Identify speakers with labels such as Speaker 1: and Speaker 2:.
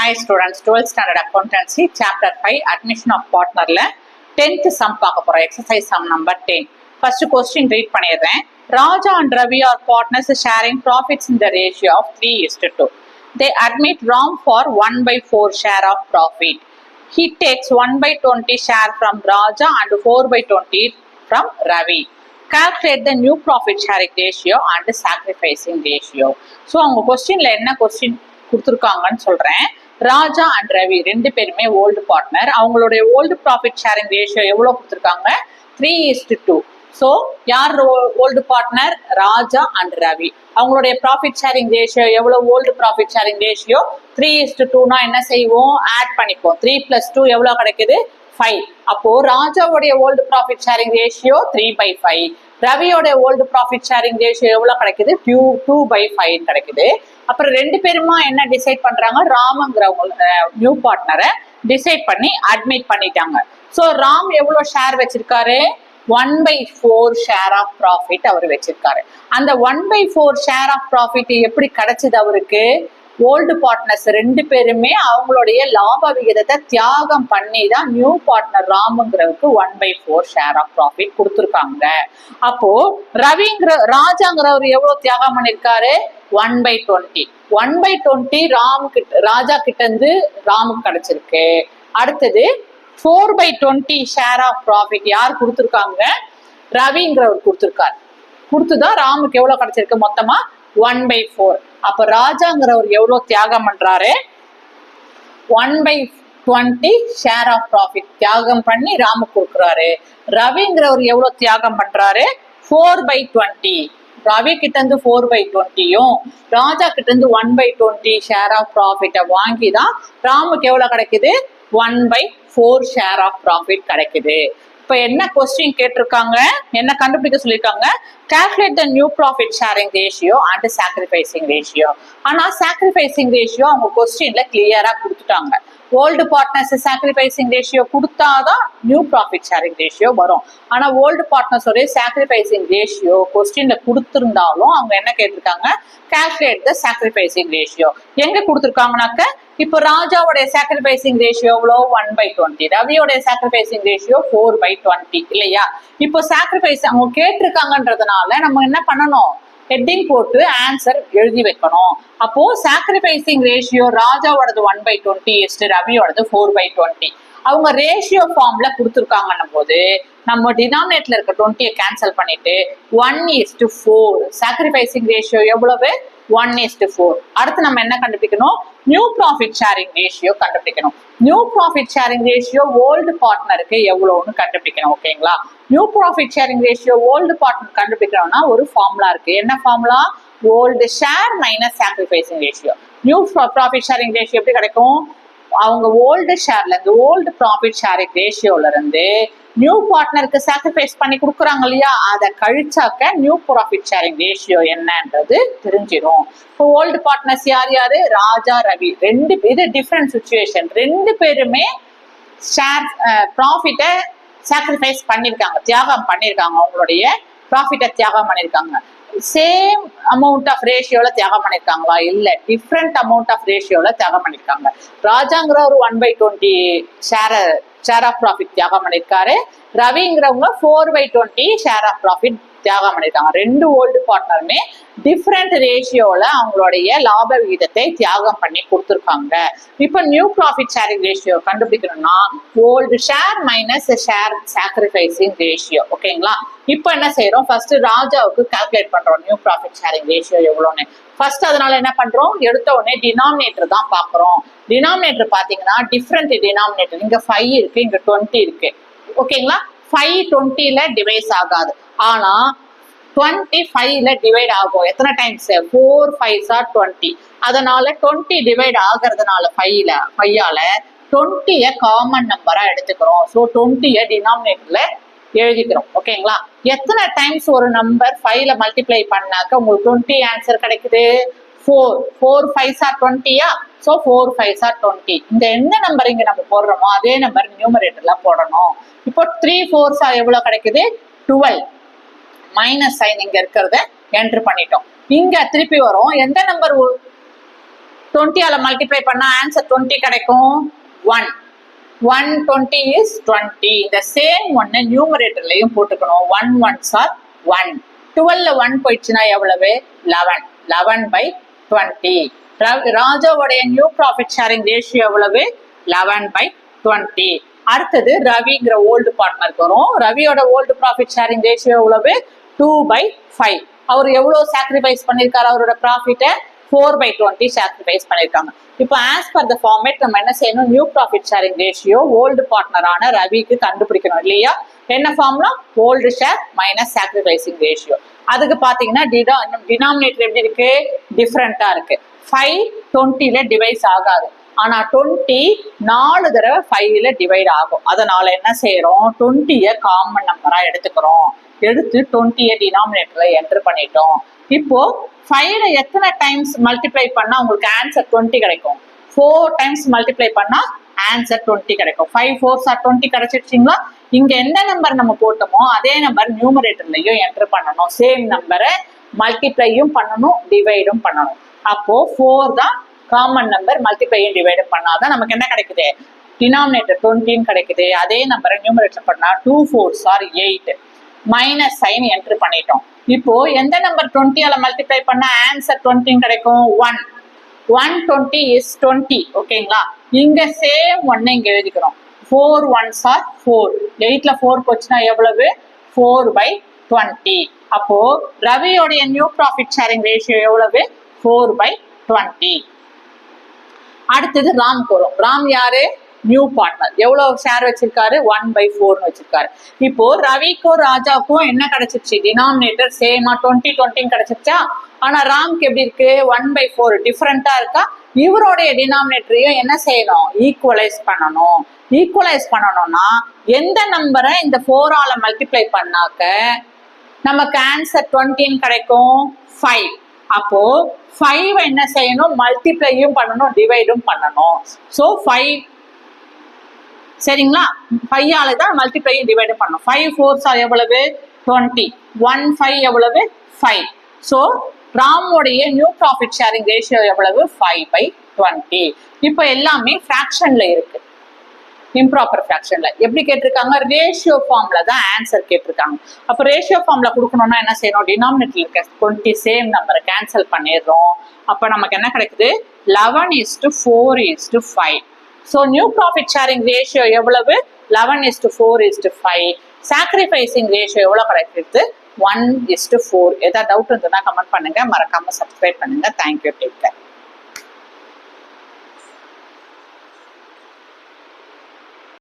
Speaker 1: Hi students, 12th standard accountancy chapter 5 admission of partnerல 10th sum பார்க்க போறோம். exercise sum number 10. First question read பண்ணிடுறேன். Raja and Ravi are partners sharing profits in the ratio of 3:2. They admit Ram for 1/4 share of profit. He takes 1/20 share from Raja and 4/20 from Ravi. Calculate the new profit sharing ratio and sacrificing ratio. So அவங்க கொஸ்டின்ல என்ன question கொடுத்துருக்காங்கன்னு சொல்றேன். ராஜா and Ravi ரெண்டு பேருமே old partner. அவங்களுடைய old profit sharing ratio எவ்வளோ கொடுத்துருக்காங்க? 3:2. ஸோ யார் old partner? Raja and Ravi. அவங்களுடைய ப்ராஃபிட் ஷேரிங் ரேஷியோ எவ்வளோ? ஓல்டு ப்ராஃபிட் ஷேரிங் ரேஷியோ 3:2னா என்ன செய்வோம்? ஆட் பண்ணிப்போம். 3 + 2 எவ்வளோ கிடைக்குது? 5. அப்போ ராஜாவுடைய ஓல்டு ப்ராஃபிட் ஷேரிங் ரேஷியோ 3/5. ரவியோட ஓல்டு ப்ராஃபிட் ஷேரிங் ரேஷியோ எவ்வளவு கிடைக்குது? 2/5 கிடைக்குது. அப்புறம் ரெண்டு பேருமா என்ன டிசைட் பண்றாங்க? ராம்ங்கிறவங்க நியூ பார்ட்னரை டிசைட் பண்ணி அட்மிட் பண்ணிட்டாங்க. ஸோ ராம் எவ்வளவு ஷேர் வச்சிருக்காரு? 1/4 ஷேர் ஆஃப் ப்ராஃபிட் அவர் வச்சிருக்காரு. அந்த 1/4 ஷேர் ஆஃப் ப்ராஃபிட் எப்படி கிடைச்சது அவருக்கு? ஓல்டு பார்ட்னர்ஸ் ரெண்டு பேருமே அவங்களுடைய லாப விகிதத்தை தியாகம் பண்ணி தான் நியூ பார்ட்னர் ராமுங்கிறவருக்கு 1/4 ஷேர் ஆஃப் ப்ராஃபிட் கொடுத்துருக்காங்க. அப்போ ராஜாங்கிறவர் எவ்வளவு தியாகம் பண்ணிருக்காரு? 1/20. 1/20 ராஜா கிட்ட இருந்து ராமுக்கு கிடைச்சிருக்கு. அடுத்தது 4/20 ஷேர் ஆஃப் ப்ராஃபிட் யார் கொடுத்துருக்காங்க? ரவிங்கிறவர் கொடுத்துருக்காரு. கொடுத்துதான் ராமுக்கு எவ்வளவு கிடைச்சிருக்கு? மொத்தமா 1/4. அப்ப ராஜாங்கிறவர் எவ்வளவு தியாகம் பண்றாரு? 1/20 ஷேர் ஆஃப் ப்ராஃபிட் தியாகம் பண்ணி ராமு கொடுக்குறாரு. ரவிங்கிறவர் எவ்வளவு தியாகம் பண்றாரு? 4/20. ரவி கிட்ட இருந்து 4/20யும் ராஜா கிட்ட இருந்து 1/20 ஷேர் ஆஃப் ப்ராஃபிட்டை வாங்கி தான் ராமுக்கு எவ்வளவு கிடைக்குது? 1/4 ஷேர் ஆஃப் ப்ராஃபிட் கிடைக்குது. இப்ப என்ன கொஸ்டின் கேட்டிருக்காங்க? என்ன கண்டுபிடிக்க சொல்லியிருக்காங்க? Calculate the new profit sharing ratio and sacrificing ratio. ஆனா சாக்ரிஃபைசிங் ரேஷியோ அவங்க கொஸ்டின்ல கிளியரா கொடுத்துட்டாங்க. ஓல்டு பார்ட்னர்ஸ் சாக்ரிஃபைசிங் ரேஷியோ கொடுத்தாதான் நியூ ப்ராஃபிட் ஷேரிங் ரேஷியோ வரும். ஆனா ஓல்டு பார்ட்னர்ஸோட சாக்ரிஃபைசிங் ரேஷியோ கொஸ்டின்ல கொடுத்திருந்தாலும் அவங்க என்ன கேட்டிருக்காங்க? கால்குலேட் த சாக்ரிஃபைசிங் ரேஷியோ. எங்க கொடுத்துருக்காங்கனாக்க இப்போ ராஜாவுடைய சாக்ரிஃபைசிங் ரேஷியோ எவ்வளோ? 1/20. ரவியோடைய சாக்ரிஃபைசிங் ரேஷியோ 4/20 இல்லையா? இப்போ சாக்ரிஃபைஸ் அவங்க கேட்டிருக்காங்கன்றதுனால நம்ம என்ன பண்ணணும்? ஹெட்டிங் போட்டு ஆன்சர் எழுதி வைக்கணும். அப்போ சாக்ரிஃபைசிங் ரேஷியோ ராஜாவோடது 1/20, ரவியோடது 4/20. அவங்க ரேஷியோ ஃபார்ம்ல கொடுத்துருக்காங்கன்னும் போது நம்ம டினாமினேட்டர்ல இருக்க 20 கேன்சல் பண்ணிட்டு 1:4. சாக்ரிஃபைசிங் ரேஷியோ எவ்வளவு? 1:4. அடுத்து நம்ம என்ன கண்டுபிடிக்கணும்? நியூ ப்ராஃபிட் ஷேரிங் ரேஷியோ கண்டுபிடிக்கணும். New profit sharing ratio old பார்ட்னருக்கு எவ்வளவுன்னு கண்டுபிடிக்கணும். ஓகேங்களா? New profit sharing ratio old partner கண்டுபிடிக்கணும்னா ஒரு ஃபார்முலா இருக்கு. என்ன formula? Old share minus sacrificing ratio. New profit sharing ratio எப்படி கிடைக்கும்? அவங்க ஓல்டு ஷேர்ல இருந்து ஓல்டு ப்ராஃபிட் ஷேரிங் ரேஷியோல இருந்து நியூ பார்ட்னருக்கு சாக்ரிஃபைஸ் பண்ணி கொடுக்குறாங்க இல்லையா? அதை கழிச்சாக்க நியூ ப்ராஃபிட் ஷேரிங் ரேஷியோ என்னன்றது தெரிஞ்சிடும். இப்போ ஓல்டு பார்ட்னர்ஸ் யார் யாரு? ராஜா, ரவி. இது டிஃப்ரெண்ட் சிச்சுவேஷன். ரெண்டு பேருமே ஷேர் ப்ராஃபிட்டை சாக்ரிஃபைஸ் பண்ணிருக்காங்க, தியாகம் பண்ணிருக்காங்க. அவங்களுடைய ப்ராஃபிட்டை தியாகம் பண்ணிருக்காங்க. சேம் அமௌண்ட் ஆஃப் ரேஷியோல தியாகம் பண்ணிருக்காங்களா? இல்ல, டிஃப்ரெண்ட் அமௌண்ட் ஆஃப் ரேஷியோல தியாகம் பண்ணிருக்காங்க. ராஜாங்கிற ஒரு 1/20 ஷேர் ஆஃப் ப்ராஃபிட் தியாகம் பண்ணிருக்காரு. ரவிங்கிறவங்க 4/20 ஷேர் ஆஃப் ப்ராஃபிட் தியாகம் பண்ணிருக்காங்க. ரெண்டு ஓல்டு பார்ட்னருமே டிஃப்ரெண்ட் ரேஷியோல அவங்களுடைய லாப விகிதத்தை தியாகம் பண்ணி கொடுத்துருக்காங்க. இப்ப நியூ ப்ராஃபிட் ஷேரிங் ரேஷியோ கண்டுபிடிக்கணும்னா old share minus share sacrificing ratio. ஓகேங்களா? இப்ப என்ன செய்யறோம்? ஃபர்ஸ்ட் ராஜாவுக்கு கால்குலேட் பண்றோம் நியூ ப்ராஃபிட் ஷேரிங் ரேஷியோ எவ்வளோன்னு. ஃபர்ஸ்ட் அதனால என்ன பண்றோம்? எடுத்த உடனே டினாமினேட்டர் தான் பாக்குறோம். டினாமினேட்டர் பாத்தீங்கன்னா டிஃப்ரெண்ட் டினாமினேட்டர். இங்க 5 இருக்கு, இங்க 20 இருக்கு. ஓகேங்களா? 5 20ல டிவைஸ் ஆகாது. ஆனா 25ல டிவைட் ஆகும். எத்தனை டைம்ஸ்? 4 5s are 20. அதனால 20 டிவைட் ஆகிறதுனால 5ஆல 20 காமன் நம்பரா எடுத்துக்கிறோம். ஸோ 20 டினாமினேட்டர்ல எழுதிக்கிறோம். ஓகேங்களா? எத்தனை டைம்ஸ் ஒரு நம்பர் 5ல மல்டிப்ளை பண்ணாக்க உங்களுக்கு 20 ஆன்சர் கிடைக்குது? 4. 4 5s are 20யா? So 4 5s are 20. இந்த என்ன நம்பர் இங்க நம்ம போடுறோமோ அதே நம்பர் நியூமரேட்டர்ல போடணும். இப்போ 3 4s எவ்வளவு கிடைக்குது? 12. மைனஸ் சைன் இங்க இருக்கிறத என்டர் பண்ணிட்டோம். இங்க திருப்பி வரும். எந்த நம்பர் 20 மல்டிப்ளை பண்ணா ஆன்சர் 20 கிடைக்கும் 1. 120 is 20. இந்த சேம் ஒன்னு நியூமரேட்டர்லயும் போட்டுக்கணும். 1 1s are 1. 12 1 போயிடுச்சுன்னா எவ்வளவு 11. 11/20. ராஜாவுடைய நியூ ப்ராஃபிட் ஷேரிங் ரேஷியோ எவ்வளவு 11/20. அடுத்தது ரவிங்கிற ஓல்டு பார்ட்னருக்கு வரும். ரவியோட ஓல்டு ப்ராஃபிட் ஷேரிங் ரேஷியோ எவ்வளவு 2/5. அவர் எவ்வளவு சாக்ரிஃபைஸ் பண்ணிருக்காரு அவரோட ப்ராஃபிட்டை 4/20 சாக்ரிஃபைஸ் பண்ணிருக்காங்க. இப்போ ஆஸ் பர் த ஃபார்மேட் நம்ம என்ன செய்யணும், new profit sharing ratio old பார்ட்னரான ரவிக்கு கண்டுபிடிக்கணும் இல்லையா? என்ன formula, old share minus sacrificing ratio. அதுக்கு பாத்தீங்கன்னா டினாமினேட்டர் எப்படி இருக்கு, டிஃப்ரெண்டா இருக்கு. 5 20ல டிவைஸ் ஆகாது, ஆனா 20 4 தடவை 5ல டிவைட் ஆகும். அதனால என்ன செய்யறோம், 20ய காமன் நம்பரா எடுத்துக்கிறோம். எடுத்து 20ய டினாமினேட்டர்ல என்டர் பண்ணிட்டோம். இப்போ 5ல எத்தனை டைம்ஸ் மல்டிப்ளை பண்ணா உங்களுக்கு ஆன்சர் 20 கிடைக்கும்? 4 டைம்ஸ் மல்டிப்ளை பண்ணா ஆன்சர் 20 கிடைக்கும். 5 4s are 20 கிடைச்சிருச்சுங்களா? இங்க எந்த நம்பர் நம்ம போட்டோமோ அதே நம்பர் நியூமரேட்டர்லயும் என்டர் பண்ணணும். சேம் நம்பரை மல்டிப்ளையும் பண்ணணும், டிவைடும் பண்ணணும். அப்போ 4 தான் காமன் நம்பர், மல்டிப்ளையும் டிவைடும் பண்ணாதான் நமக்கு என்ன கிடைக்குது, டினாமினேட்டர் 20 கிடைக்குது. அதே நம்பரை நியூமரேட்டர் பண்ணா 2 4s are 8. Minus sign enter பண்ணிட்டோம். இப்போ எந்த நம்பர் 20 மல்டிப்ளை பண்ண ஆன்சர் 20 கிடைக்கும் 1. 120 is 20. ஓகேங்களா? இங்க சேம் ஒன்னு இங்க எழுதிக்கிறோம். 4 1s are 4. 8ல 4 போச்சுன்னா எவ்வளவு 4/20. அப்போ ரவியோடைய நியூ ப்ராஃபிட் ஷேரிங் ரேஷியோ எவ்வளவு 4/20. அடுத்தது ராம்க்கு வரும். ராம் யாரு, நியூ பார்ட்னர். எவ்வளவு ஷேர் வச்சிருக்காரு 1/4 வச்சிருக்காரு. இப்போ ரவிக்கும் ராஜாவுக்கும் என்ன கிடைச்சிருச்சு, டினாமினேட்டர் சேமா 20 20 கிடைச்சிருச்சா? ஆனா ராம்க்கு எப்படி இருக்கு 1/4 டிஃபரெண்டா இருக்கா? இவருடைய டினாமினேட்டரையும் என்ன செய்யணும், ஈக்குவலைஸ் பண்ணணும். ஈக்குவலைஸ் பண்ணணும்னா எந்த நம்பரை இந்த 4ஆல மல்டிப்ளை பண்ணாக்க நமக்கு ஆன்சர் 20 கிடைக்கும் 5. அப்போ 5 என்ன செய்யணும், மல்டிப்ளையும் பண்ணணும், டிவைடும் பண்ணணும். சோ 5 சரிங்களா, 5ஆல தான் மல்டிப்ளையும் டிவைடும் பண்ணணும். 5 4s are எவ்வளவு 20. 1 5 எவ்வளவு 5. சோ ராமோடைய நியூ ப்ராஃபிட் ஷேரிங் ரேஷியோ எவ்வளவு 5/20. இப்போ எல்லாமே ஃபிராக்ஷன்ல இருக்கு, இம்ப்ராப்பர் ஃபிராக்ஷன்ல. எப்படி கேட்டிருக்காங்க, ரேஷியோ ஃபார்ம்ல தான் ஆன்சர் கேட்டிருக்காங்க. அப்ப ரேஷியோ ஃபார்ம்ல கொடுக்கணும்னா என்ன செய்யணும், டினாமினேட்டர்ல இருக்க 20 சேம் நம்பரை கேன்சல் பண்ணிடுறோம். அப்ப நமக்கு என்ன கிடைக்குது 11:4:5. So new profit sharing ratio எவ்வளவு 11:4:5. சாக்ரிஃபைசிங் ரேஷியோ எவ்வளவு கிடைக்கிறது 1:4. ஏதாவது டவுட் இருந்ததுன்னா கமெண்ட் பண்ணுங்க, மறக்காம சப்ஸ்கிரைப் பண்ணுங்க. Thank you, take care.